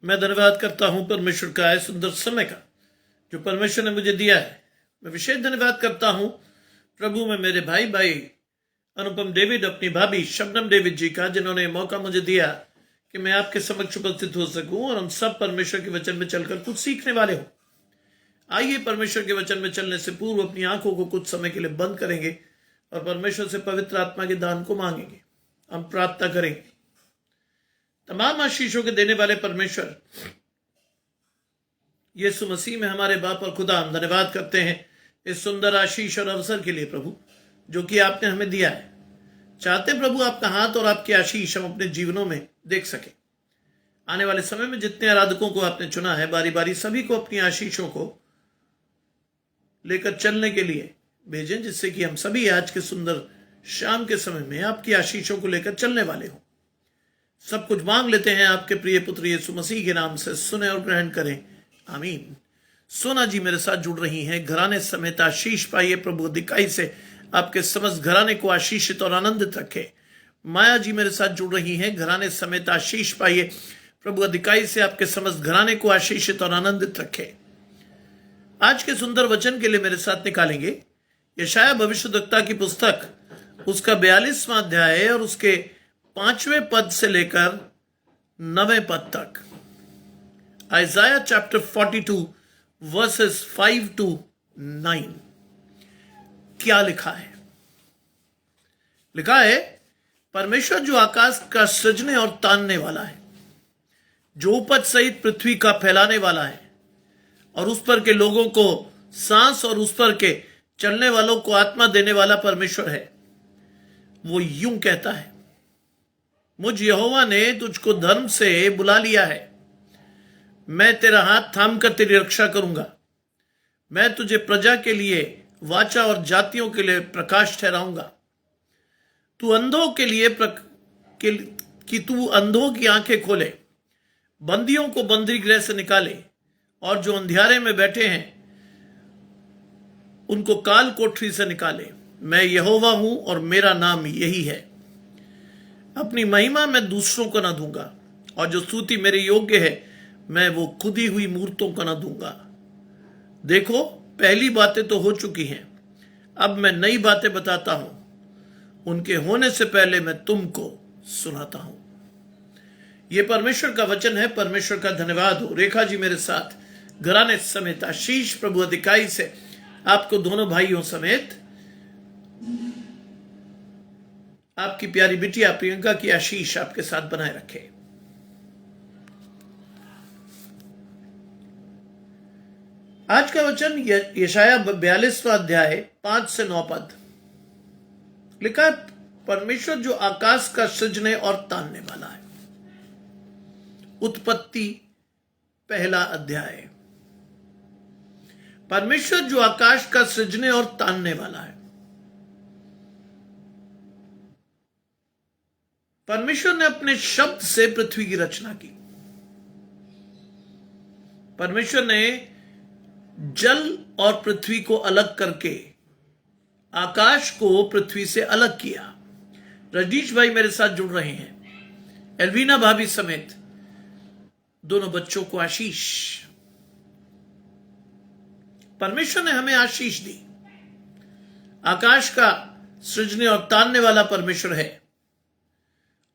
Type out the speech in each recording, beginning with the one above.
मैं धन्यवाद करता हूं परमेश्वर का है सुंदर समय का जो परमेश्वर ने मुझे दिया है। मैं विशेष धन्यवाद करता हूं प्रभु में मेरे भाई अनुपम डेविड, अपनी भाभी शबनम डेविड जी का, जिन्होंने मौका मुझे दिया कि मैं आपके समक्ष उपस्थित हो सकूं और हम सब परमेश्वर के वचन में चलकर कुछ सीखने वाले हो। आइए परमेश्वर के वचन में चलने से पूर्व अपनी आंखों को कुछ समय के लिए बंद करेंगे और परमेश्वर से पवित्र आत्मा के दान को मांगेंगे। हम प्रार्थना करेंगे। तमाम आशीषों के देने वाले परमेश्वर यीशु मसीह में हमारे बाप और खुदा, हम धन्यवाद करते हैं इस सुंदर आशीष और अवसर के लिए प्रभु, जो कि आपने हमें दिया है। चाहते प्रभु आपका हाथ और आपकी आशीष हम अपने जीवनों में देख सके। आने वाले समय में जितने आराधकों को आपने चुना है, बारी बारी सभी को अपनी आशीषों को लेकर चलने के लिए भेजें, जिससे कि हम सभी आज के सुंदर शाम के समय में आपकी आशीषों को लेकर चलने वाले हों। सब कुछ मांग लेते हैं आपके प्रिय पुत्र यीशु मसीह के नाम से, सुने और ग्रहण करें, आमीन। सोना जी मेरे साथ जुड़ रही हैं। घराने समेत आशीष पाइए प्रभु दिखाई से आपके समस्त घराने को आशीषित और आनंदित रखे। माया जी मेरे साथ जुड़ रही हैं। घराने समेत आशीष पाइए प्रभु अधिकाई से आपके समस्त घराने को आशीषित और आनंदित रखे। आज के सुंदर वचन के लिए मेरे साथ निकालेंगे यशाया भविष्यद्वक्ता की पुस्तक, उसका 42वां अध्याय और उसके 5वें पद से लेकर 9वें पद तक। आइजाया चैप्टर 42 वर्सेस 5 to 9। क्या लिखा है? लिखा है, परमेश्वर जो आकाश का सृजने और तानने वाला है, जो उपज सहित पृथ्वी का फैलाने वाला है और उस पर के लोगों को सांस और उस पर के चलने वालों को आत्मा देने वाला परमेश्वर है, वो यूं कहता है, मुझ यहोवा ने तुझको धर्म से बुला लिया है। मैं तेरा हाथ थाम कर तेरी रक्षा करूंगा। मैं तुझे प्रजा के लिए वाचा और जातियों के लिए प्रकाश ठहराऊंगा। तू अंधों के लिए कि तू अंधों की आंखें खोले, बंदियों को बंदी गृह से निकाले और जो अंधियारे में बैठे हैं उनको काल कोठरी से निकाले। मैं यहोवा हूं और मेरा नाम यही है। अपनी महिमा मैं दूसरों को न दूंगा और जो स्तुति मेरे योग्य है मैं वो खुदी हुई मूर्तों को न दूंगा। देखो, पहली बातें तो हो चुकी हैं, अब मैं नई बातें बताता हूं। उनके होने से पहले मैं तुमको सुनाता हूं। यह परमेश्वर का वचन है। परमेश्वर का धन्यवाद हो। रेखा जी मेरे साथ घराने समेत आशीष प्रभु अधिकाई से आपको दोनों भाइयों समेत आपकी प्यारी बिटिया प्रियंका की आशीष आपके साथ बनाए रखे। आज का वचन यशाया 42वां अध्याय 5 से 9 पद। लिखा है, परमेश्वर जो आकाश का सृजने और तानने वाला है। उत्पत्ति पहला अध्याय। परमेश्वर जो आकाश का सृजने और तानने वाला है। परमेश्वर ने अपने शब्द से पृथ्वी की रचना की। परमेश्वर ने जल और पृथ्वी को अलग करके आकाश को पृथ्वी से अलग किया। रजनीश भाई मेरे साथ जुड़ रहे हैं। एल्वीना भाभी समेत दोनों बच्चों को आशीष। परमेश्वर ने हमें आशीष दी। आकाश का सृजने और तानने वाला परमेश्वर है।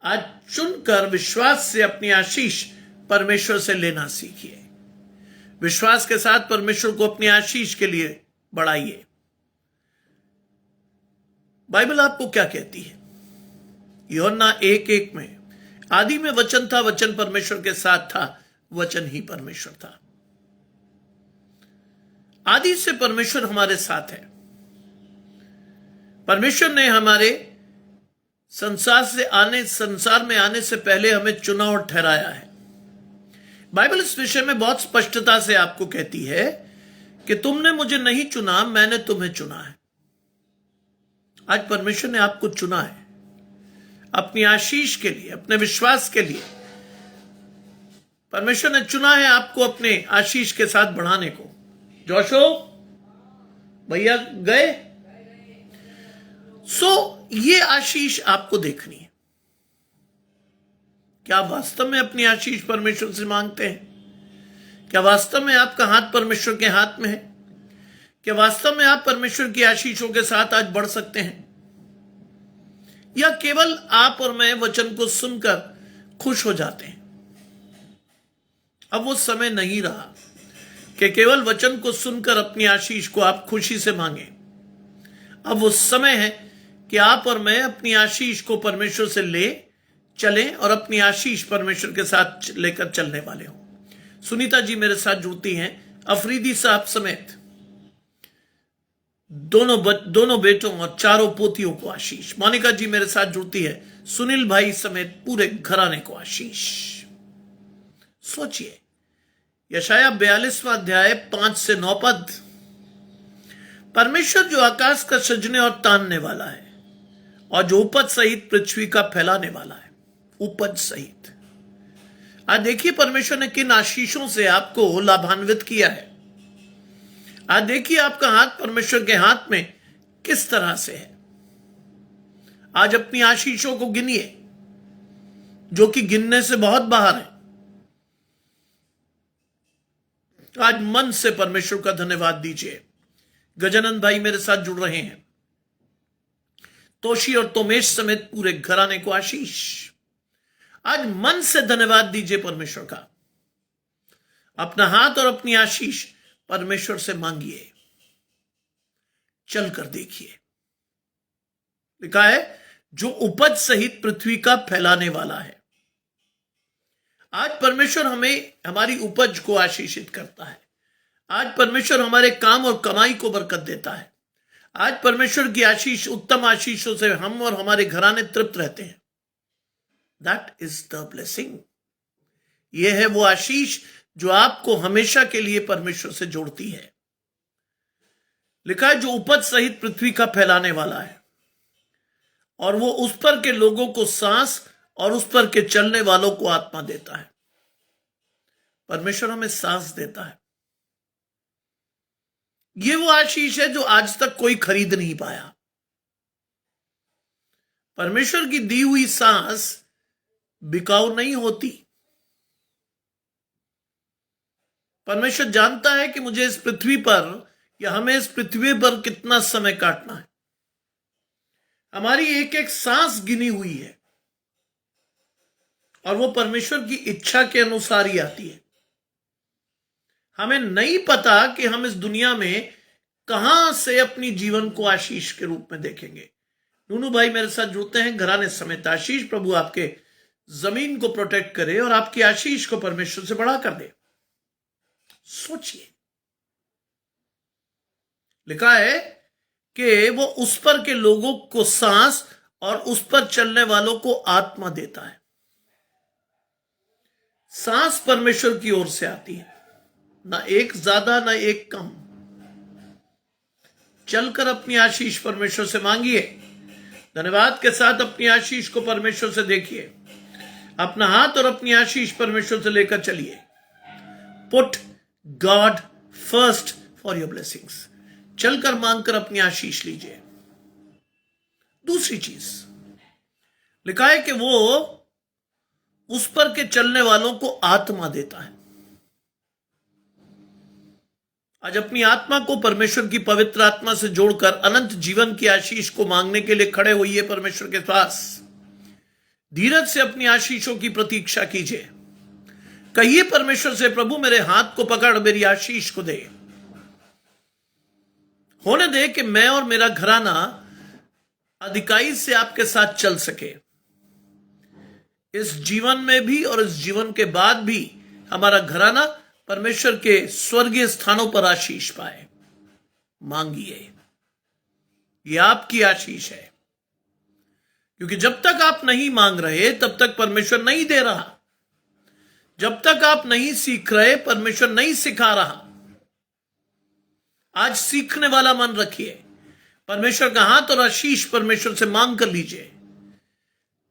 आज चुनकर विश्वास से अपनी आशीष परमेश्वर से लेना सीखिए। विश्वास के साथ परमेश्वर को अपनी आशीष के लिए बढ़ाइए। बाइबल आपको क्या कहती है? यूहन्ना 1:1 में, आदि में वचन था, वचन परमेश्वर के साथ था, वचन ही परमेश्वर था। आदि से परमेश्वर हमारे साथ है। परमेश्वर ने हमारे संसार में आने से पहले हमें चुना और ठहराया है। बाइबल इस विषय में बहुत स्पष्टता से आपको कहती है कि तुमने मुझे नहीं चुना, मैंने तुम्हें चुना है। आज परमेश्वर ने आपको चुना है अपनी आशीष के लिए, अपने विश्वास के लिए। परमेश्वर ने चुना है आपको अपने आशीष के साथ बढ़ाने को। जोशो भैया गए? ये आशीष आपको देखनी है। क्या वास्तव में अपनी आशीष परमेश्वर से मांगते हैं? क्या वास्तव में आपका हाथ परमेश्वर के हाथ में है? क्या वास्तव में आप परमेश्वर की आशीषों के साथ आज बढ़ सकते हैं? या केवल आप और मैं वचन को सुनकर खुश हो जाते हैं? अब वो समय नहीं रहा कि केवल वचन को सुनकर अपनी आशीष को आप खुशी से मांगे। अब वो समय है कि आप और मैं अपनी आशीष को परमेश्वर से ले चलें और अपनी आशीष परमेश्वर के साथ लेकर चलने वाले हों। सुनीता जी मेरे साथ जुड़ती हैं, अफरीदी साहब समेत दोनों बेटों और चारों पोतियों को आशीष। मोनिका जी मेरे साथ जुड़ती है, सुनील भाई समेत पूरे घराने को आशीष। सोचिए, यशाया 42वां अध्याय 5 से 9 पद। परमेश्वर जो आकाश का सजने और तानने वाला है और जो उपज सहित पृथ्वी का फैलाने वाला है, उपज सहित। आज देखिए परमेश्वर ने किन आशीषों से आपको लाभान्वित किया है। आज देखिए आपका हाथ परमेश्वर के हाथ में किस तरह से है। आज अपनी आशीषों को गिनिए जो कि गिनने से बहुत बाहर है। आज मन से परमेश्वर का धन्यवाद दीजिए। गजानंद भाई मेरे साथ जुड़ रहे हैं, तोशी और तोमेश समेत पूरे घराने को आशीष। आज मन से धन्यवाद दीजिए परमेश्वर का। अपना हाथ और अपनी आशीष परमेश्वर से मांगिए, चलकर देखिए। लिखा है जो उपज सहित पृथ्वी का फैलाने वाला है। आज परमेश्वर हमें हमारी उपज को आशीषित करता है। आज परमेश्वर हमारे काम और कमाई को बरकत देता है। आज परमेश्वर की आशीष, उत्तम आशीषों से हम और हमारे घराने तृप्त रहते हैं। That is the blessing. यह है वो आशीष जो आपको हमेशा के लिए परमेश्वर से जोड़ती है। लिखा है जो उपज सहित पृथ्वी का फैलाने वाला है और वो उस पर के लोगों को सांस और उस पर के चलने वालों को आत्मा देता है। परमेश्वर हमें सांस देता है। ये वो आशीष है जो आज तक कोई खरीद नहीं पाया। परमेश्वर की दी हुई सांस बिकाऊ नहीं होती। परमेश्वर जानता है कि मुझे इस पृथ्वी पर या हमें इस पृथ्वी पर कितना समय काटना है। हमारी एक एक सांस गिनी हुई है और वो परमेश्वर की इच्छा के अनुसार ही आती है। हमें नहीं पता कि हम इस दुनिया में कहां से अपनी जीवन को आशीष के रूप में देखेंगे। नूनू भाई मेरे साथ जुड़ते हैं, घराने समेत आशीष। प्रभु आपके जमीन को प्रोटेक्ट करे और आपकी आशीष को परमेश्वर से बढ़ा कर दे। सोचिए, लिखा है कि वो उस पर के लोगों को सांस और उस पर चलने वालों को आत्मा देता है। सांस परमेश्वर की ओर से आती है, ना एक ज्यादा ना एक कम। चलकर अपनी आशीष परमेश्वर से मांगिए। धन्यवाद के साथ अपनी आशीष को परमेश्वर से देखिए। अपना हाथ और अपनी आशीष परमेश्वर से लेकर चलिए। Put God first for your blessings. चलकर मांगकर अपनी आशीष लीजिए। दूसरी चीज लिखा है कि वो उस पर के चलने वालों को आत्मा देता है। आज अपनी आत्मा को परमेश्वर की पवित्र आत्मा से जोड़कर अनंत जीवन की आशीष को मांगने के लिए खड़े होइए परमेश्वर के पास। धीरज से अपनी आशीषों की प्रतीक्षा कीजिए। कहिए परमेश्वर से, प्रभु मेरे हाथ को पकड़ मेरी आशीष को दे। होने दे कि मैं और मेरा घराना अधिकाई से आपके साथ चल सके। इस जीवन में भी और इस जीवन के बाद भी हमारा घराना परमेश्वर के स्वर्गीय स्थानों पर आशीष पाए। मांगिए, यह आपकी आशीष है। क्योंकि जब तक आप नहीं मांग रहे तब तक परमेश्वर नहीं दे रहा। जब तक आप नहीं सीख रहे परमेश्वर नहीं सिखा रहा। आज सीखने वाला मन रखिए। परमेश्वर का हाथ और आशीष परमेश्वर से मांग कर लीजिए।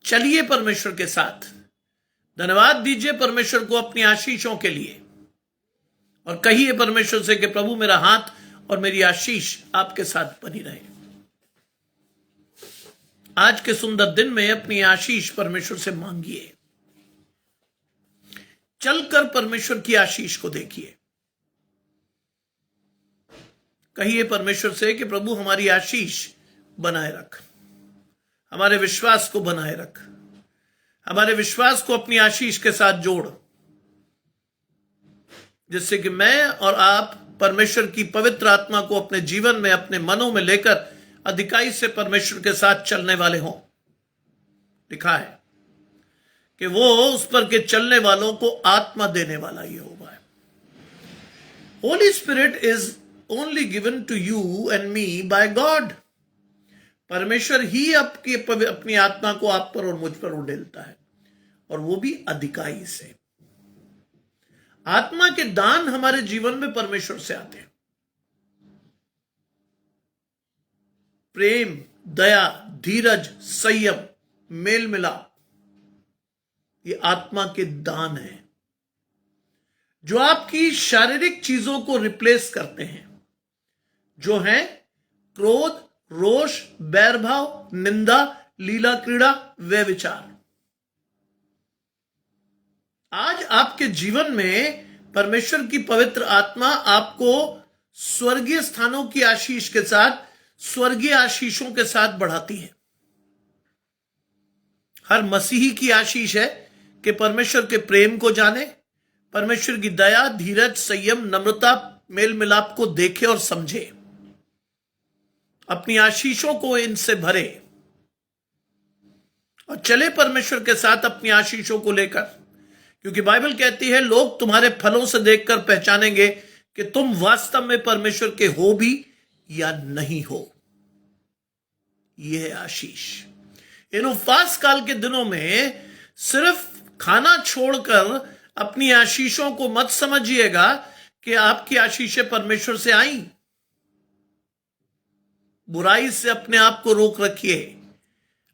चलिए परमेश्वर के साथ। धन्यवाद दीजिए परमेश्वर को अपनी आशीषों के लिए और कहिए परमेश्वर से कि प्रभु मेरा हाथ और मेरी आशीष आपके साथ बनी रहे। आज के सुंदर दिन में अपनी आशीष परमेश्वर से मांगिए। चलकर परमेश्वर की आशीष को देखिए। कहिए परमेश्वर से कि प्रभु हमारी आशीष बनाए रख, हमारे विश्वास को बनाए रख, हमारे विश्वास को अपनी आशीष के साथ जोड़, जिससे कि मैं और आप परमेश्वर की पवित्र आत्मा को अपने जीवन में, अपने मनों में लेकर अधिकाई से परमेश्वर के साथ चलने वाले हों। लिखा है कि वो उस पर के चलने वालों को आत्मा देने वाला यहोवा है। Holy Spirit is only given to you and me by God. परमेश्वर ही अपनी आत्मा को आप पर और मुझ पर उड़ेलता है, और वो भी अधिकाई से। आत्मा के दान हमारे जीवन में परमेश्वर से आते हैं। प्रेम, दया, धीरज, संयम, मेल मिलाप, ये आत्मा के दान हैं जो आपकी शारीरिक चीजों को रिप्लेस करते हैं, जो हैं क्रोध, रोष, बैरभाव, निंदा, लीला क्रीड़ा, व्यभिचार। आज आपके जीवन में परमेश्वर की पवित्र आत्मा आपको स्वर्गीय स्थानों की आशीष के साथ, स्वर्गीय आशीषों के साथ बढ़ाती है। हर मसीही की आशीष है कि परमेश्वर के प्रेम को जाने, परमेश्वर की दया, धीरज, संयम, नम्रता, मेल मिलाप को देखे और समझे, अपनी आशीषों को इनसे भरे और चले परमेश्वर के साथ अपनी आशीषों को लेकर। क्योंकि बाइबल कहती है लोग तुम्हारे फलों से देखकर पहचानेंगे कि तुम वास्तव में परमेश्वर के हो भी या नहीं हो। यह है आशीष। इन उपवास काल के दिनों में सिर्फ खाना छोड़कर अपनी आशीषों को मत समझिएगा कि आपकी आशीषें परमेश्वर से आई। बुराई से अपने आप को रोक रखिए,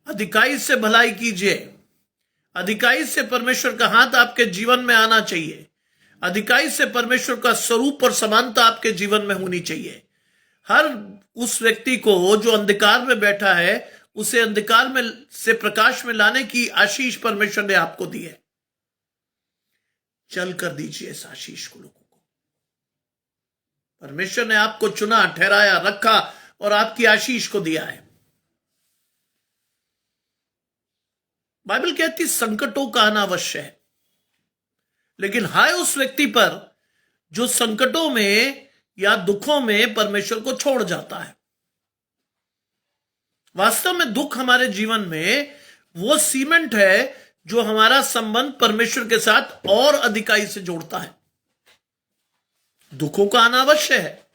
अधिकाई से भलाई कीजिए, अधिकाई से परमेश्वर का हाथ आपके जीवन में आना चाहिए, अधिकाई से परमेश्वर का स्वरूप और समानता आपके जीवन में होनी चाहिए। हर उस व्यक्ति को जो अंधकार में बैठा है, उसे अंधकार में से प्रकाश में लाने की आशीष परमेश्वर ने आपको दी है। चल कर दीजिए इस आशीष को लोगों को। परमेश्वर ने आपको चुना, ठहराया, रखा और आपकी आशीष को दिया है। बाइबल कहती संकटों का आना अवश्य है, लेकिन हाय उस व्यक्ति पर जो संकटों में या दुखों में परमेश्वर को छोड़ जाता है। वास्तव में दुख हमारे जीवन में वो सीमेंट है जो हमारा संबंध परमेश्वर के साथ और अधिकाई से जोड़ता है। दुखों का आना अवश्य है।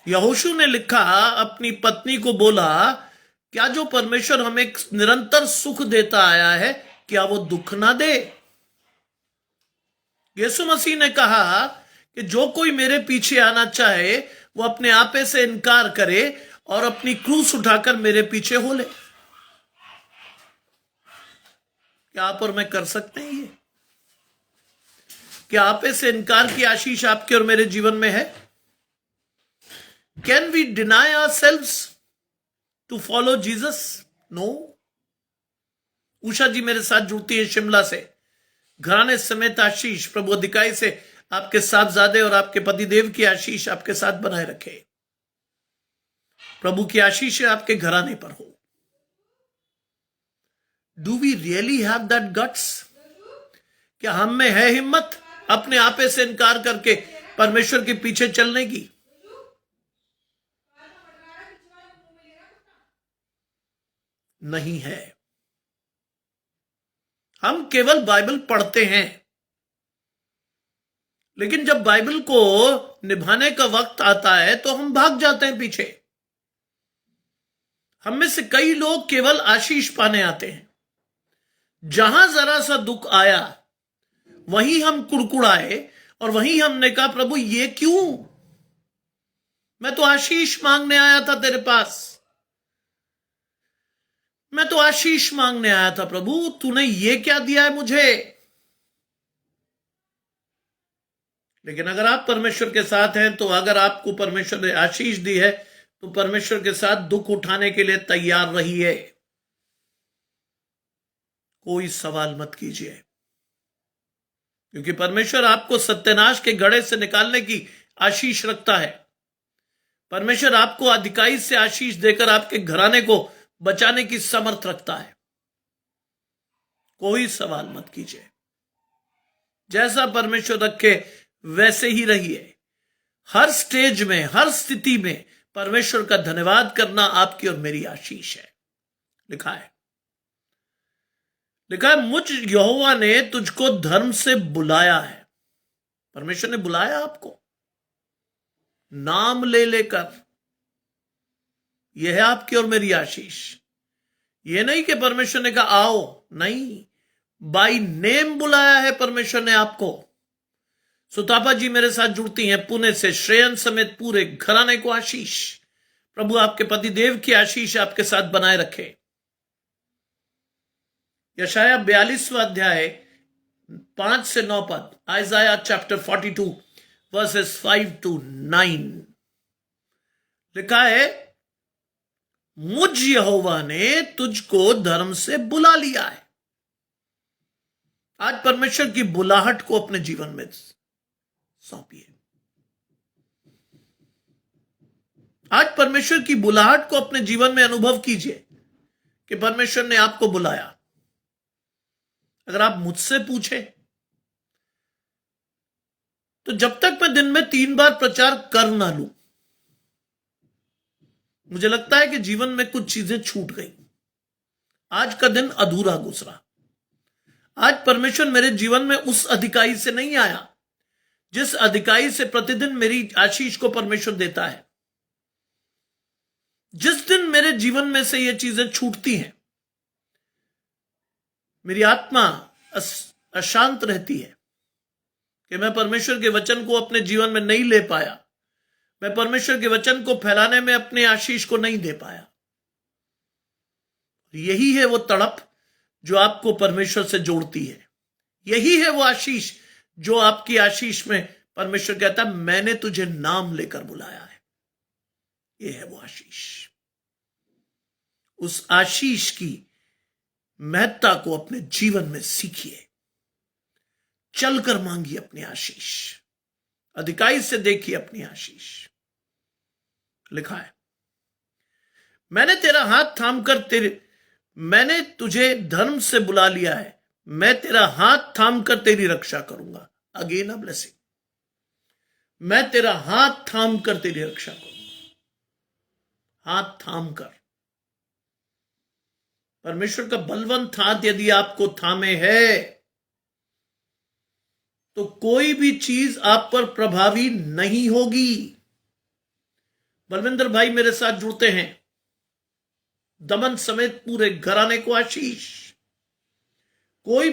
यहोशू ने लिखा, अपनी पत्नी को बोला, क्या जो परमेश्वर हमें निरंतर सुख देता आया है, क्या वो दुख ना दे? यीशु मसीह ने कहा कि जो कोई मेरे पीछे आना चाहे वो अपने आपे से इनकार करे और अपनी क्रूस उठाकर मेरे पीछे हो ले। क्या आप और मैं कर सकते हैं ये? क्या आपे से इनकार की आशीष आपके और मेरे जीवन में है? Can we deny ourselves to follow Jesus? No. Usha जी मेरे साथ जुड़ती है शिमला से। घराने समेत आशीष प्रभु अधिकाई से आपके साहबजादे और आपके पतिदेव की आशीष आपके साथ बनाए रखे। प्रभु की आशीष आपके घराने पर हो। Do we really have that guts? क्या हम में है हिम्मत अपने आपे से इनकार करके परमेश्वर के पीछे चलने की? नहीं है। हम केवल बाइबल पढ़ते हैं, लेकिन जब बाइबल को निभाने का वक्त आता है तो हम भाग जाते हैं पीछे। हम में से कई लोग केवल आशीष पाने आते हैं। जहां जरा सा दुख आया वहीं हम कुड़कुड़ाए और वहीं हमने कहा, प्रभु ये क्यों? मैं तो आशीष मांगने आया था तेरे पास, मैं तो आशीष मांगने आया था प्रभु, तूने ये क्या दिया है मुझे? लेकिन अगर आप परमेश्वर के साथ हैं, तो अगर आपको परमेश्वर ने आशीष दी है तो परमेश्वर के साथ दुख उठाने के लिए तैयार रहिए। कोई सवाल मत कीजिए, क्योंकि परमेश्वर आपको सत्यानाश के घड़े से निकालने की आशीष रखता है। परमेश्वर आपको अधिकाई से आशीष देकर आपके घराने को बचाने की समर्थ रखता है। कोई सवाल मत कीजिए, जैसा परमेश्वर रखे वैसे ही रहिए। हर स्टेज में, हर स्थिति में परमेश्वर का धन्यवाद करना आपकी और मेरी आशीष है। लिखा है मुझ यहोवा ने तुझको धर्म से बुलाया है। परमेश्वर ने बुलाया आपको नाम ले लेकर। यह है आपकी और मेरी आशीष। यह नहीं कि परमेश्वर ने कहा आओ, नहीं, बाय नेम बुलाया है परमेश्वर ने आपको। सुतापा जी मेरे साथ जुड़ती हैं पुणे से। श्रेयन समेत पूरे घराने को आशीष। प्रभु आपके पति देव की आशीष आपके साथ बनाए रखे। यशाया 42वां अध्याय 5 से 9 पद, आइजाया चैप्टर 42 वर्सेस 5 to 9 लिखा है, मुझ यहोवा ने तुझको धर्म से बुला लिया है। आज परमेश्वर की बुलाहट को अपने जीवन में सौंपिए। आज परमेश्वर की बुलाहट को अपने जीवन में अनुभव कीजिए कि परमेश्वर ने आपको बुलाया। अगर आप मुझसे पूछे तो जब तक मैं दिन में 3 बार प्रचार कर ना लूं, मुझे लगता है कि जीवन में कुछ चीजें छूट गई। आज का दिन अधूरा गुजरा। आज परमेश्वर मेरे जीवन में उस अधिकारी से नहीं आया जिस अधिकारी से प्रतिदिन मेरी आशीष को परमेश्वर देता है। जिस दिन मेरे जीवन में से ये चीजें छूटती हैं, मेरी आत्मा अशांत रहती है कि मैं परमेश्वर के वचन को अपने जीवन में नहीं ले पाया, मैं परमेश्वर के वचन को फैलाने में अपने आशीष को नहीं दे पाया। यही है वो तड़प जो आपको परमेश्वर से जोड़ती है। यही है वो आशीष जो आपकी आशीष में परमेश्वर कहता है मैंने तुझे नाम लेकर बुलाया है। यह है वो आशीष। उस आशीष की महत्ता को अपने जीवन में सीखिए। चलकर मांगिए अपनी आशीष। अधिकारी से देखिए अपनी आशीष। लिखा है, मैंने तेरा हाथ थामकर मैंने तुझे धर्म से बुला लिया है, मैं तेरा हाथ थामकर तेरी रक्षा करूंगा। Again a blessing. मैं तेरा हाथ थामकर तेरी रक्षा करूंगा। हाथ थामकर। परमेश्वर का बलवंत हाथ यदि आपको थामे है तो कोई भी चीज आप पर प्रभावी नहीं होगी। बलविंदर भाई मेरे साथ जुड़ते हैं। दमन समेत पूरे घराने को आशीष। कोई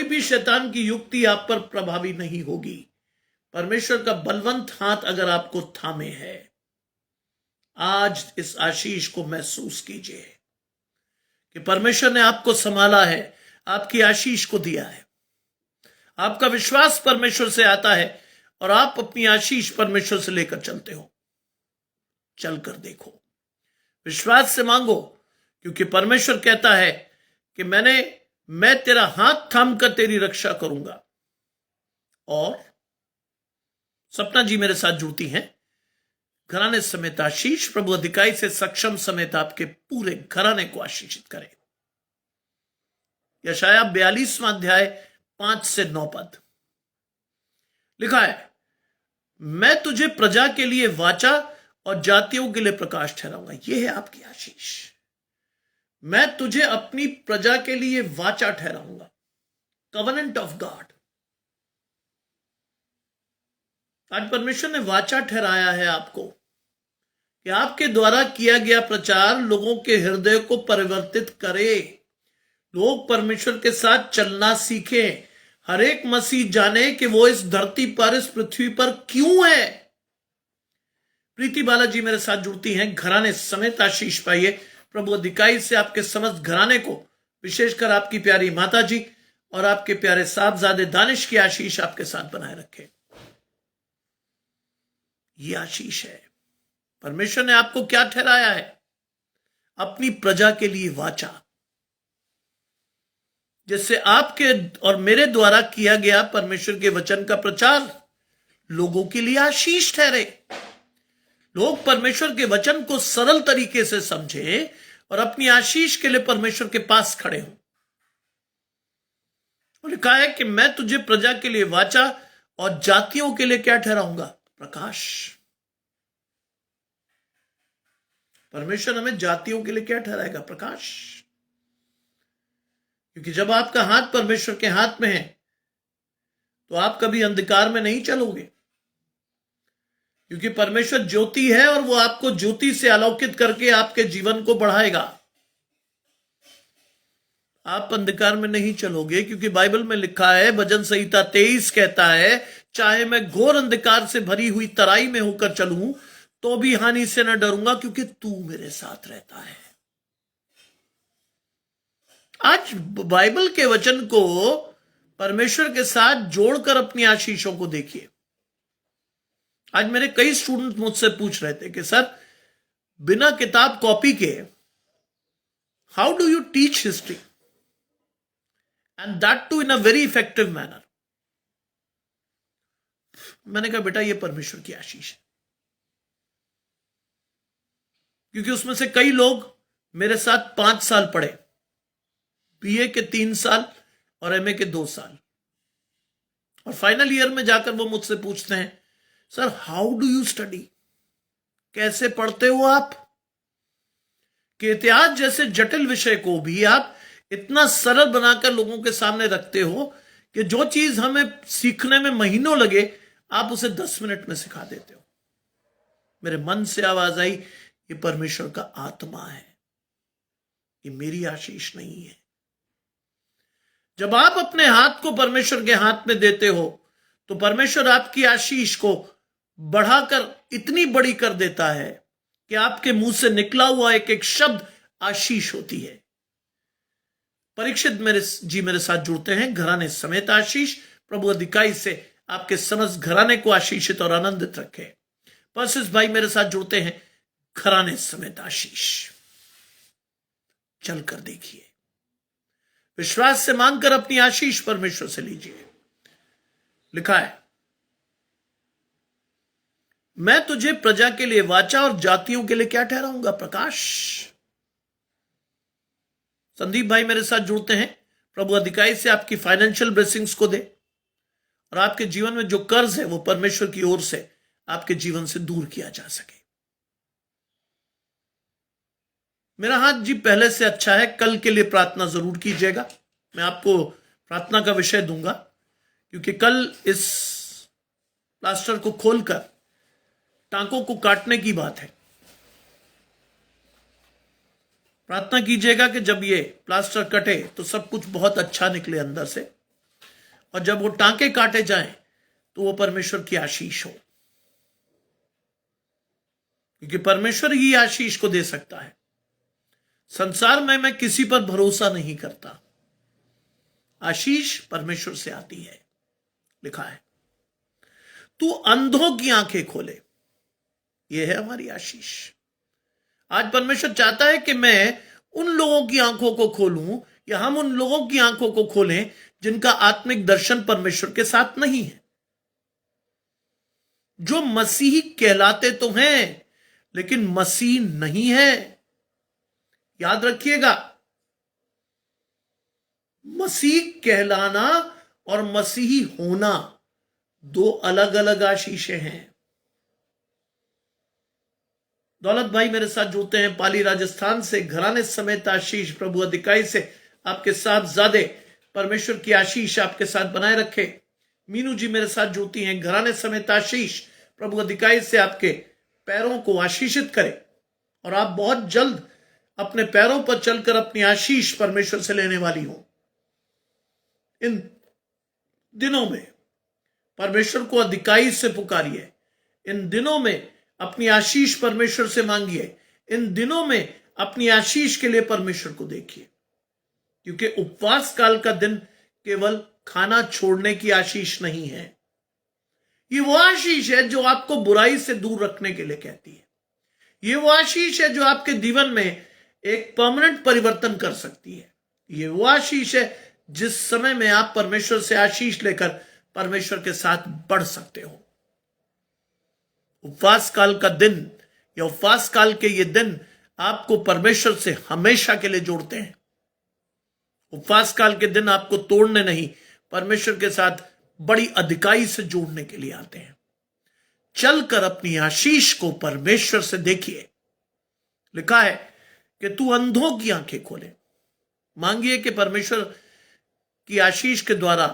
भी शैतान की युक्ति आप पर प्रभावी नहीं होगी। परमेश्वर का बलवंत हाथ अगर आपको थामे है, आज इस आशीष को महसूस कीजिए कि परमेश्वर ने आपको संभाला है, आपकी आशीष को दिया है। आपका विश्वास परमेश्वर से आता है और आप अपनी आशीष परमेश्वर से लेकर चलते हो। चलकर देखो, विश्वास से मांगो, क्योंकि परमेश्वर कहता है कि मैं तेरा हाथ थामकर तेरी रक्षा करूंगा। और सपना जी मेरे साथ जुड़ती हैं। घराने समेत आशीष। प्रभु अधिकारी से सक्षम समेत आपके पूरे घराने को आशीषित करे। यशाया 42वां अध्याय 5 से 9 पद लिखा है, मैं तुझे प्रजा के लिए वाचा और जातियों के लिए प्रकाश ठहराऊंगा। यह है आपकी आशीष। मैं तुझे अपनी प्रजा के लिए वाचा ठहराऊंगा। Covenant of God. आज परमेश्वर ने वाचा ठहराया है आपको कि आपके द्वारा किया गया प्रचार लोगों के हृदय को परिवर्तित करे। लोग परमेश्वर के साथ चलना सीखें। हर एक मसीह जाने कि वो इस धरती पर, इस पृथ्वी पर क्यों है। प्रीति बालाजी मेरे साथ जुड़ती हैं। घराने समेत आशीष पाइए। प्रभु अधिकारी से आपके समस्त घराने को, विशेषकर आपकी प्यारी माता जी और आपके प्यारे साहबजादे दानिश की आशीष आपके साथ बनाए रखे। ये आशीष है। परमेश्वर ने आपको क्या ठहराया है? अपनी प्रजा के लिए वाचा। जिससे आपके और मेरे द्वारा किया गया परमेश्वर के वचन का प्रचार लोगों के लिए आशीष ठहरे। लोग परमेश्वर के वचन को सरल तरीके से समझे और अपनी आशीष के लिए परमेश्वर के पास खड़े हों। लिखा है कि मैं तुझे प्रजा के लिए वाचा और जातियों के लिए क्या ठहराऊंगा? प्रकाश। परमेश्वर हमें जातियों के लिए क्या ठहराएगा? प्रकाश। क्योंकि जब आपका हाथ परमेश्वर के हाथ में है तो आप कभी अंधकार में नहीं चलोगे, क्योंकि परमेश्वर ज्योति है और वो आपको ज्योति से अलौकित करके आपके जीवन को बढ़ाएगा। आप अंधकार में नहीं चलोगे, क्योंकि बाइबल में लिखा है, भजन संहिता 23 कहता है, चाहे मैं घोर अंधकार से भरी हुई तराई में होकर चलूं तो भी हानि से न डरूंगा, क्योंकि तू मेरे साथ रहता है। आज बाइबल के वचन को परमेश्वर के साथ जोड़कर अपनी आशीषों को देखिए। आज मेरे कई स्टूडेंट मुझसे पूछ रहे थे कि सर, बिना किताब कॉपी के how do you teach history and that too in a very effective manner. मैंने कहा बेटा, यह परमेश्वर की आशीष है, क्योंकि उसमें से कई लोग मेरे साथ 5 साल पढ़े, बीए के 3 साल और एमए के 2 साल, और फाइनल ईयर में जाकर वो मुझसे पूछते हैं, sir how do you study, कैसे पढ़ते हो आप कि इतिहास जैसे जटिल विषय को भी आप इतना सरल बनाकर लोगों के सामने रखते हो कि जो चीज हमें सीखने में महीनों लगे आप उसे 10 मिनट में सिखा देते हो। मेरे मन से आवाज आई, ये परमेश्वर का आत्मा है, ये मेरी आशीष नहीं है। जब आप अपने हाथ को परमेश्वर के हाथ में देते हो तो परमेश्वर आपकी आशीष को बढ़ाकर इतनी बड़ी कर देता है कि आपके मुंह से निकला हुआ एक एक शब्द आशीष होती है। परीक्षित मेरे साथ जुड़ते हैं, घराने समेत आशीष। प्रभु अधिकाई से आपके समस्त घराने को आशीषित और आनंदित रखे। परसिस भाई मेरे साथ जुड़ते हैं, घराने समेत आशीष। चलकर देखिए, विश्वास से मांगकर अपनी आशीष परमेश्वर से लीजिए। लिखा है, मैं तुझे प्रजा के लिए वाचा और जातियों के लिए क्या ठहराऊंगा? प्रकाश। संदीप भाई मेरे साथ जुड़ते हैं, प्रभु अधिकाई से आपकी फाइनेंशियल ब्लेसिंग्स को दे और आपके जीवन में जो कर्ज है वो परमेश्वर की ओर से आपके जीवन से दूर किया जा सके। मेरा हाथ जी पहले से अच्छा है, कल के लिए प्रार्थना जरूर कीजिएगा। मैं आपको प्रार्थना का विषय दूंगा, क्योंकि कल इस प्लास्टर को खोलकर टांकों को काटने की बात है। प्रार्थना कीजिएगा कि जब ये प्लास्टर कटे तो सब कुछ बहुत अच्छा निकले अंदर से, और जब वो टांके काटे जाएं तो वो परमेश्वर की आशीष हो, क्योंकि परमेश्वर ही आशीष को दे सकता है। संसार में मैं किसी पर भरोसा नहीं करता, आशीष परमेश्वर से आती है। लिखा है, तू अंधों की आंखें खोले, यह है हमारी आशीष। आज परमेश्वर चाहता है कि मैं उन लोगों की आंखों को खोलूं, या हम उन लोगों की आंखों को खोलें जिनका आत्मिक दर्शन परमेश्वर के साथ नहीं है, जो मसीही कहलाते तो हैं लेकिन मसीह नहीं है। याद रखिएगा, मसीह कहलाना और मसीही होना दो अलग अलग आशीषें हैं। दौलत भाई मेरे साथ जुड़ते हैं पाली राजस्थान से, घराने समेत आशीष। प्रभु अधिकाई से आपके साथ ज्यादा परमेश्वर की आशीष आपके साथ बनाए रखे। मीनू जी मेरे साथ जुड़ती हैं, घराने समेत आशीष। प्रभु अधिकाई से आपके पैरों को आशीषित करे और आप बहुत जल्द अपने पैरों पर चलकर अपनी आशीष परमेश्वर से लेने वाली हो। इन दिनों में परमेश्वर को अधिकाई से पुकारिए, इन दिनों में अपनी आशीष परमेश्वर से मांगिए, इन दिनों में अपनी आशीष के लिए परमेश्वर को देखिए, क्योंकि उपवास काल का दिन केवल खाना छोड़ने की आशीष नहीं है। ये वो आशीष है जो आपको बुराई से दूर रखने के लिए कहती है। ये वो आशीष है जो आपके जीवन में एक परमानेंट परिवर्तन कर सकती है। ये वो आशीष है जिस समय में आप परमेश्वर से आशीष लेकर परमेश्वर के साथ बढ़ सकते हो। उपवास काल का दिन या उपवास काल के ये दिन आपको परमेश्वर से हमेशा के लिए जोड़ते हैं। उपवास काल के दिन आपको तोड़ने नहीं, परमेश्वर के साथ बड़ी अधिकाई से जोड़ने के लिए आते हैं। चलकर अपनी आशीष को परमेश्वर से देखिए। लिखा है कि तू अंधों की आंखें खोले। मांगिए कि परमेश्वर की आशीष के द्वारा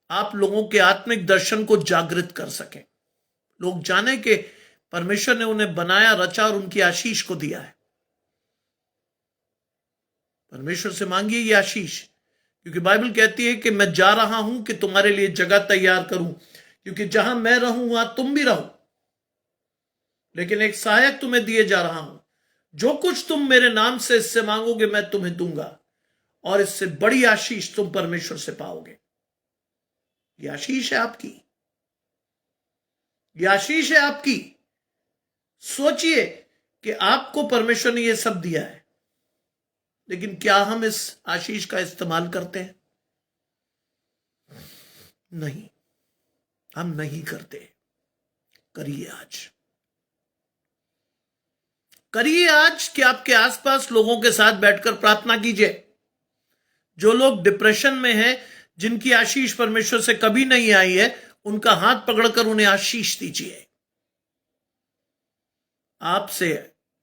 आप लोगों के आत्मिक दर्शन को जागृत कर सकें। लोग जाने कि परमेश्वर ने उन्हें बनाया, रचा और उनकी आशीष को दिया है। परमेश्वर से मांगिए ये आशीष, क्योंकि बाइबल कहती है कि मैं जा रहा हूं कि तुम्हारे लिए जगह तैयार करूं, क्योंकि जहां मैं रहूं वहां तुम भी रहो। लेकिन एक सहायक तुम्हें दिए जा रहा हूं, जो कुछ तुम मेरे नाम से इससे मांगोगे मैं तुम्हें दूंगा, और इससे बड़ी आशीष तुम परमेश्वर से पाओगे। यह आशीष है आपकी, यह आशीष है आपकी। सोचिए कि आपको परमेश्वर ने यह सब दिया है, लेकिन क्या हम इस आशीष का इस्तेमाल करते हैं? नहीं, हम नहीं करते। करिए आज, करिए आज कि आपके आसपास लोगों के साथ बैठकर प्रार्थना कीजिए। जो लोग डिप्रेशन में हैं, जिनकी आशीष परमेश्वर से कभी नहीं आई है, उनका हाथ पकड़कर उन्हें आशीष दीजिए। आपसे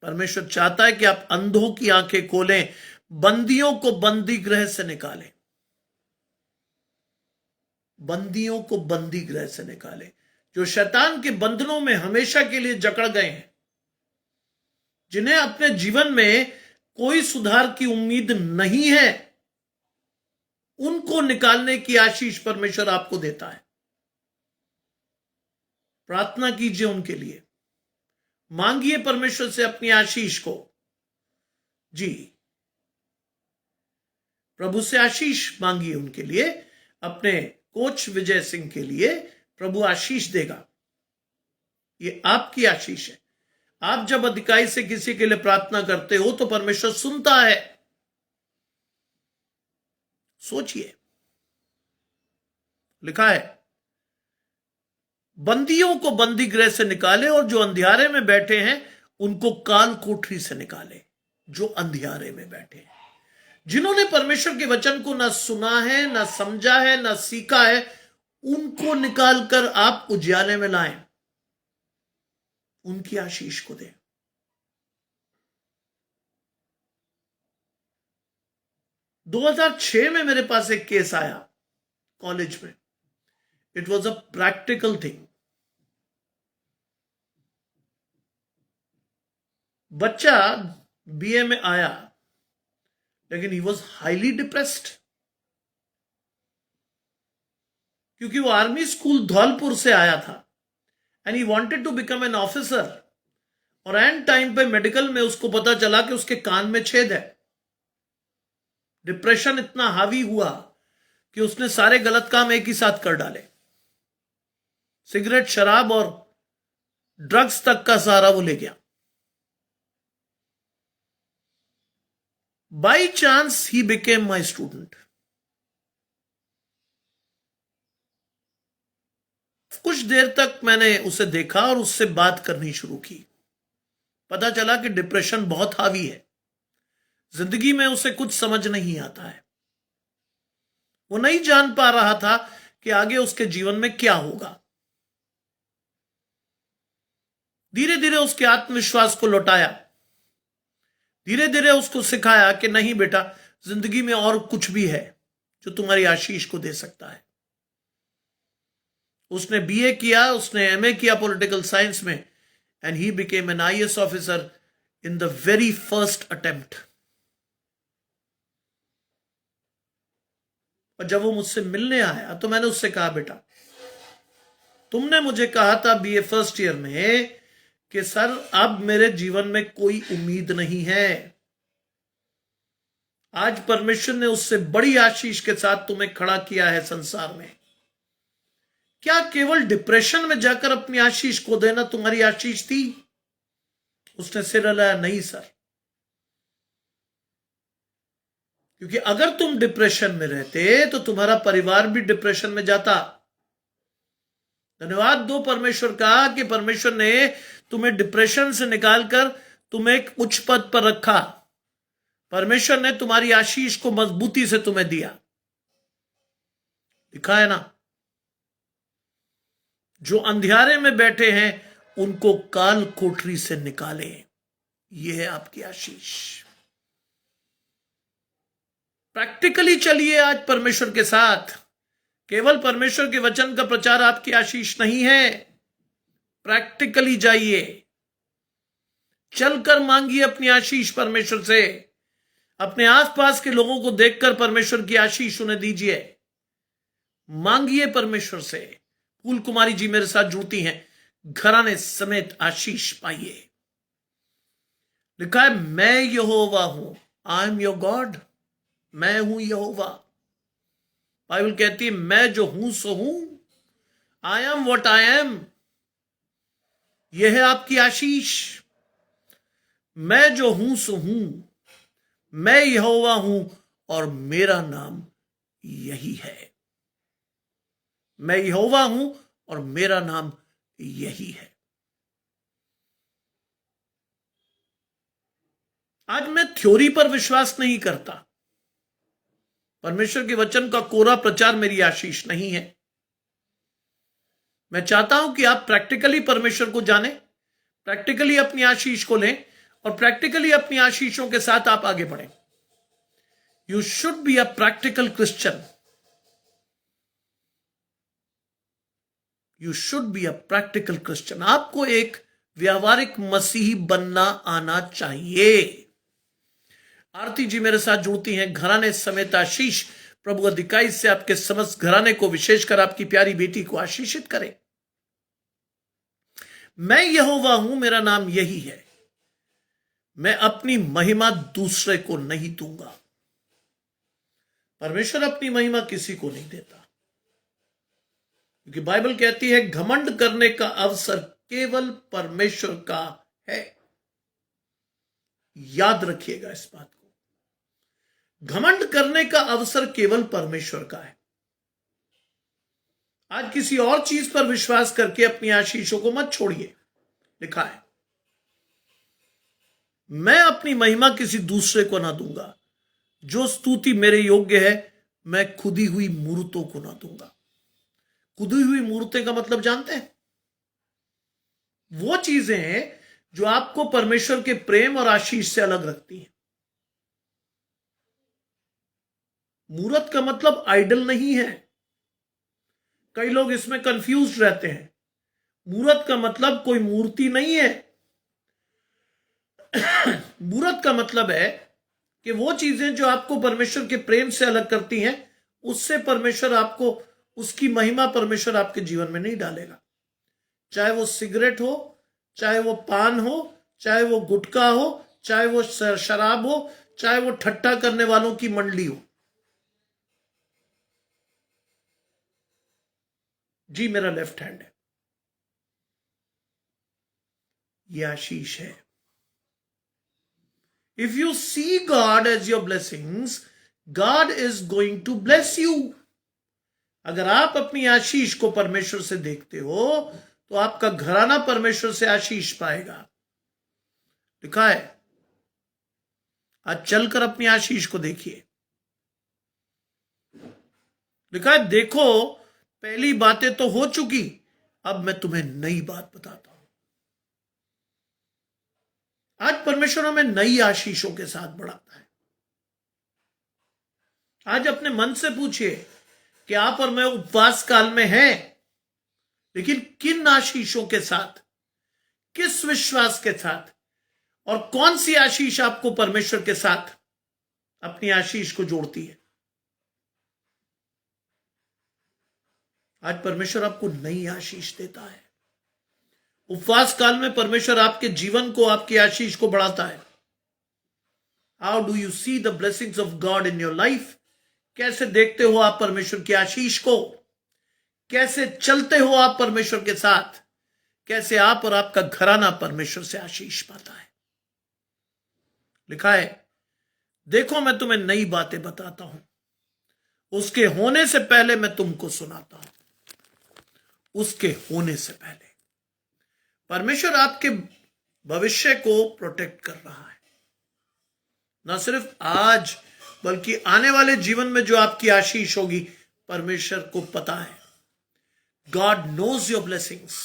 परमेश्वर चाहता है कि आप अंधों की आंखें खोलें, बंदियों को बंदी गृह से निकालें, बंदियों को बंदी गृह से निकालें, जो शैतान के बंधनों में हमेशा के लिए जकड़ गए हैं, जिन्हें अपने जीवन में कोई सुधार की उम्मीद नहीं है, उनको निकालने की आशीष परमेश्वर आपको देता है। प्रार्थना कीजिए उनके लिए, मांगिए परमेश्वर से अपनी आशीष को। जी, प्रभु से आशीष मांगिए उनके लिए। अपने कोच विजय सिंह के लिए प्रभु आशीष देगा। ये आपकी आशीष है। आप जब अधिकाई से किसी के लिए प्रार्थना करते हो तो परमेश्वर सुनता है। सोचिए, लिखा है बंदियों को बंदी गृह से निकाले और जो अंधियारे में बैठे हैं उनको काल कोठरी से निकाले। जो अंधियारे में बैठे हैं, जिन्होंने परमेश्वर के वचन को ना सुना है, ना समझा है, ना सीखा है, उनको निकालकर आप उजियाले में लाएं, उनकी आशीष को दें। दो 2006 में मेरे पास एक केस आया कॉलेज में। It was a practical thing. बच्चा बीए में आया, लेकिन ही वॉज हाईली डिप्रेस्ड, क्योंकि वो आर्मी स्कूल धौलपुर से आया था and he wanted to become an officer. और एंड टाइम पे मेडिकल में उसको पता चला कि उसके कान में छेद है। डिप्रेशन इतना हावी हुआ कि उसने सारे गलत काम एक ही साथ कर डाले। सिगरेट, शराब और ड्रग्स तक का सहारा वो ले गया। By chance he became my student. कुछ देर तक मैंने उसे देखा और उससे बात करनी शुरू की। पता चला कि डिप्रेशन बहुत हावी है, जिंदगी में उसे कुछ समझ नहीं आता है। वो नहीं जान पा रहा था कि आगे उसके जीवन में क्या होगा। धीरे धीरे उसके आत्मविश्वास को लौटाया, धीरे धीरे उसको सिखाया कि नहीं बेटा, जिंदगी में और कुछ भी है जो तुम्हारी आशीष को दे सकता है। उसने बीए किया, उसने एमए किया पॉलिटिकल साइंस में, and he became an IAS officer in the very first attempt. और जब वो मुझसे मिलने आया तो मैंने उससे कहा, बेटा तुमने मुझे कहा था बीए फर्स्ट ईयर में कि सर अब मेरे जीवन में कोई उम्मीद नहीं है। आज परमेश्वर ने उससे बड़ी आशीष के साथ तुम्हें खड़ा किया है संसार में। क्या केवल डिप्रेशन में जाकर अपनी आशीष को देना तुम्हारी आशीष थी? उसने सिर हिलाया, नहीं सर, क्योंकि अगर तुम डिप्रेशन में रहते तो तुम्हारा परिवार भी डिप्रेशन में जाता। धन्यवाद दो परमेश्वर का कि परमेश्वर ने तुम्हें डिप्रेशन से निकालकर तुम्हें एक उच्च पद पर रखा। परमेश्वर ने तुम्हारी आशीष को मजबूती से तुम्हें दिया। लिखा है ना, जो अंधियारे में बैठे हैं उनको काल कोठरी से निकाले। यह है आपकी आशीष। प्रैक्टिकली चलिए आज परमेश्वर के साथ। केवल परमेश्वर के वचन का प्रचार आपकी आशीष नहीं है। प्रैक्टिकली जाइए, चलकर मांगिए अपनी आशीष परमेश्वर से। अपने आसपास के लोगों को देखकर परमेश्वर की आशीष उन्हें दीजिए। मांगिए परमेश्वर से। फूल कुमारी जी मेरे साथ जुड़ती हैं, घराने समेत आशीष पाइए। लिखा है, मैं यहोवा हूं, आई एम योर गॉड। मैं हूं यहोवा। बाइबल कहती है, मैं जो हूं सो हूं। I am what I am. यह है आपकी आशीष। मैं जो हूं सो हूं। मैं यहोवा हूं और मेरा नाम यही है। मैं यहोवा हूं और मेरा नाम यही है। आज मैं थ्योरी पर विश्वास नहीं करता। परमेश्वर के वचन का कोरा प्रचार मेरी आशीष नहीं है। मैं चाहता हूं कि आप प्रैक्टिकली परमेश्वर को जानें, प्रैक्टिकली अपनी आशीष को लें और प्रैक्टिकली अपनी आशीषों के साथ आप आगे बढ़ें। You should be a practical Christian. You should be a practical Christian. आपको एक व्यावहारिक मसीही बनना आना चाहिए। आरती जी मेरे साथ जुड़ती हैं, घराने समेत आशीष। प्रभु अधिकाई से आपके समस्त घराने को, विशेषकर आपकी प्यारी बेटी को आशीषित करें। मैं यहोवा हूं, मेरा नाम यही है। मैं अपनी महिमा दूसरे को नहीं दूंगा। परमेश्वर अपनी महिमा किसी को नहीं देता, क्योंकि बाइबल कहती है घमंड करने का अवसर केवल परमेश्वर का है। याद रखिएगा इस बात को। घमंड करने का अवसर केवल परमेश्वर का है। आज किसी और चीज पर विश्वास करके अपनी आशीषों को मत छोड़िए। लिखा है, मैं अपनी महिमा किसी दूसरे को ना दूंगा। जो स्तुति मेरे योग्य है, मैं खुदी हुई मूर्तों को ना दूंगा। खुदी हुई मूर्तें का मतलब जानते हैं? वो चीजें हैं जो आपको परमेश्वर के प्रेम और आशीष से अलग रखती हैं। मूर्त का मतलब आइडल नहीं है। कई लोग इसमें कंफ्यूज रहते हैं। मूर्त का मतलब कोई मूर्ति नहीं है। मूर्त का मतलब है कि वो चीजें जो आपको परमेश्वर के प्रेम से अलग करती हैं, उससे परमेश्वर आपको, उसकी महिमा परमेश्वर आपके जीवन में नहीं डालेगा। चाहे वो सिगरेट हो, चाहे वो पान हो, चाहे वो गुटखा हो, चाहे वो शराब हो, चाहे वो ठट्टा करने वालों की मंडली हो। जी मेरा लेफ्ट हैंड है, ये आशीष है। If you see God as your blessings, God is going to bless you. अगर आप अपनी आशीष को परमेश्वर से देखते हो तो आपका घराना परमेश्वर से आशीष पाएगा। लिखा है, आज चलकर अपनी आशीष को देखिए। लिखा है, देखो पहली बातें तो हो चुकी, अब मैं तुम्हें नई बात बताता हूं। आज परमेश्वर हमें नई आशीषों के साथ बढ़ाता है। आज अपने मन से पूछिए कि आप और मैं उपवास काल में हैं, लेकिन किन आशीषों के साथ, किस विश्वास के साथ, और कौन सी आशीष आपको परमेश्वर के साथ अपनी आशीष को जोड़ती है। आज परमेश्वर आपको नई आशीष देता है। उपवास काल में परमेश्वर आपके जीवन को, आपकी आशीष को बढ़ाता है। How do you see the blessings of God in your life? कैसे देखते हो आप परमेश्वर की आशीष को? कैसे चलते हो आप परमेश्वर के साथ? कैसे आप और आपका घराना परमेश्वर से आशीष पाता है? लिखा है, देखो मैं तुम्हें नई बातें बताता हूं, उसके होने से पहले मैं तुमको सुनाता हूं। उसके होने से पहले परमेश्वर आपके भविष्य को प्रोटेक्ट कर रहा है, न सिर्फ आज बल्कि आने वाले जीवन में जो आपकी आशीष होगी, परमेश्वर को पता है। God knows your blessings.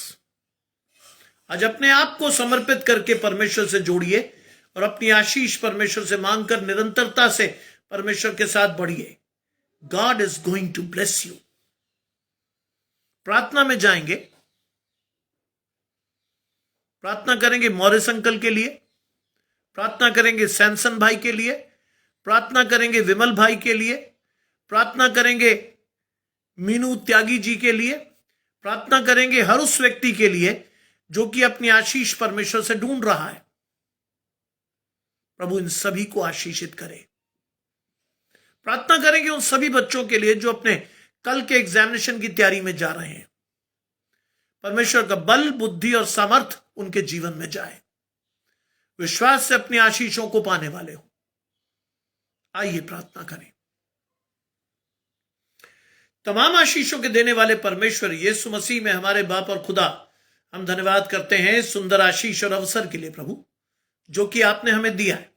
आज अपने आप को समर्पित करके परमेश्वर से जोड़िए और अपनी आशीष परमेश्वर से मांगकर निरंतरता से परमेश्वर के साथ बढ़िए। God is going to bless you. प्रार्थना में जाएंगे, प्रार्थना करेंगे मॉरिस अंकल के लिए, प्रार्थना करेंगे सैमसन भाई के लिए, प्रार्थना करेंगे विमल भाई के लिए, प्रार्थना करेंगे मीनू त्यागी जी के लिए, प्रार्थना करेंगे हर उस व्यक्ति के लिए जो कि अपनी आशीष परमेश्वर से ढूंढ रहा है। प्रभु इन सभी को आशीषित करे। प्रार्थना करेंगे उन सभी बच्चों के लिए जो अपने कल के एग्जामिनेशन की तैयारी में जा रहे हैं। परमेश्वर का बल, बुद्धि और सामर्थ उनके जीवन में जाए, विश्वास से अपनी आशीषों को पाने वाले हो। आइए प्रार्थना करें। तमाम आशीषों के देने वाले परमेश्वर यीशु मसीह में हमारे बाप और खुदा, हम धन्यवाद करते हैं सुंदर आशीष और अवसर के लिए प्रभु, जो कि आपने हमें दिया है।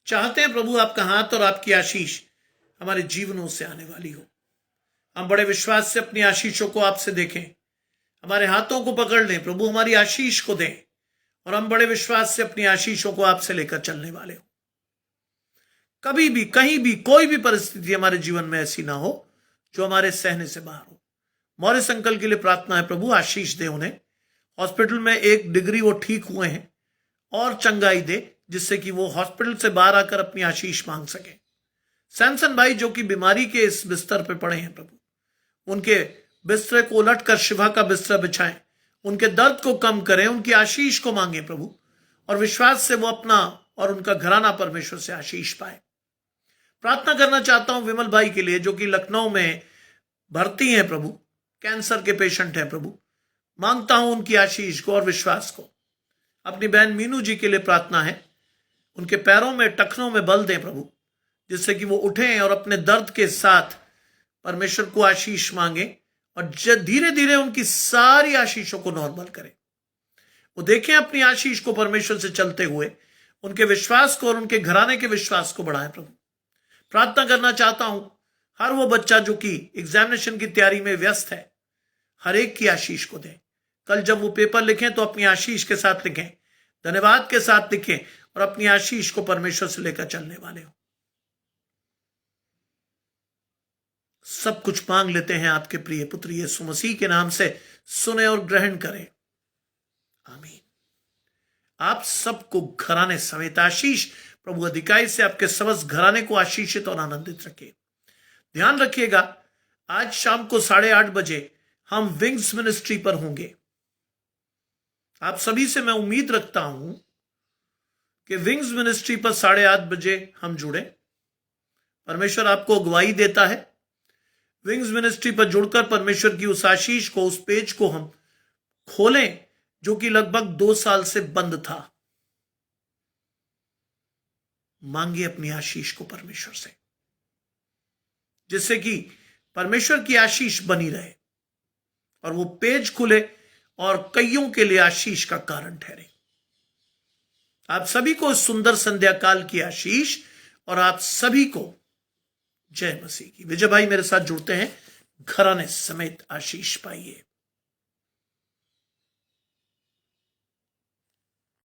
चाहते हैं प्रभु आपका हाथ और आपकी आशीष हमारे जीवनों से आने वाली हो। हम बड़े विश्वास से अपनी आशीषों को आपसे देखें, हमारे हाथों को पकड़ लें प्रभु, हमारी आशीष को दें और हम बड़े विश्वास से अपनी आशीषों को आपसे लेकर चलने वाले हो। कभी भी, कहीं भी, कोई भी परिस्थिति हमारे जीवन में ऐसी ना हो जो हमारे सहने से बाहर हो। मॉरिस अंकल के लिए प्रार्थना है प्रभु, आशीष दे उन्हें। हॉस्पिटल में 1 डिग्री वो ठीक हुए हैं और चंगाई दे, जिससे कि वो हॉस्पिटल से बाहर आकर अपनी आशीष मांग सके। सैमसन भाई जो कि बीमारी के इस बिस्तर पे पड़े हैं प्रभु, उनके बिस्तर को उलट कर शिफा का बिस्तर बिछाएं, उनके दर्द को कम करें, उनकी आशीष को मांगे प्रभु, और विश्वास से वो अपना और उनका घराना परमेश्वर से आशीष पाए। प्रार्थना करना चाहता हूं विमल भाई के लिए जो कि लखनऊ में भर्ती हैं प्रभु, कैंसर के पेशेंट हैं प्रभु। मांगता हूं उनकी आशीष को और विश्वास को। अपनी बहन मीनू जी के लिए प्रार्थना है, उनके पैरों में, टखनों में बल दें प्रभु, जिससे कि वो उठें और अपने दर्द के साथ परमेश्वर को आशीष मांगे और धीरे धीरे उनकी सारी आशीषों को नॉर्मल करें। वो देखें अपनी आशीष को परमेश्वर से चलते हुए, उनके विश्वास को और उनके घराने के विश्वास को बढ़ाएं प्रभु। प्रार्थना करना चाहता हूं हर वो बच्चा जो कि एग्जामिनेशन की तैयारी में व्यस्त है, हर एक की आशीष को दें। कल जब वो पेपर लिखें तो अपनी आशीष के साथ लिखें, धन्यवाद के साथ लिखें और अपनी आशीष को परमेश्वर से लेकर चलने वाले हो। सब कुछ मांग लेते हैं आपके प्रिय पुत्र यीशु मसीह के नाम से, सुने और ग्रहण करें, आमीन। आप सबको घराने समेत आशीष प्रभु अधिकाई से आपके समस्त घराने को आशीषित और आनंदित रखे। ध्यान रखिएगा, आज शाम को 8:30 बजे हम विंग्स मिनिस्ट्री पर होंगे। आप सभी से मैं उम्मीद रखता हूं कि विंग्स मिनिस्ट्री पर 8:30 बजे हम जुड़े। परमेश्वर आपको अगुवाई देता है। विंग्स मिनिस्ट्री पर जुड़कर परमेश्वर की उस आशीष को, उस पेज को हम खोलें जो कि लगभग 2 साल से बंद था। मांगिए अपनी आशीष को परमेश्वर से, जिससे कि परमेश्वर की आशीष बनी रहे और वो पेज खुले और कईयों के लिए आशीष का कारण ठहरे। आप सभी को सुंदर संध्या काल की आशीष और आप सभी को जय मसीह की। विजय भाई मेरे साथ जुड़ते हैं, घराने समेत आशीष पाइए।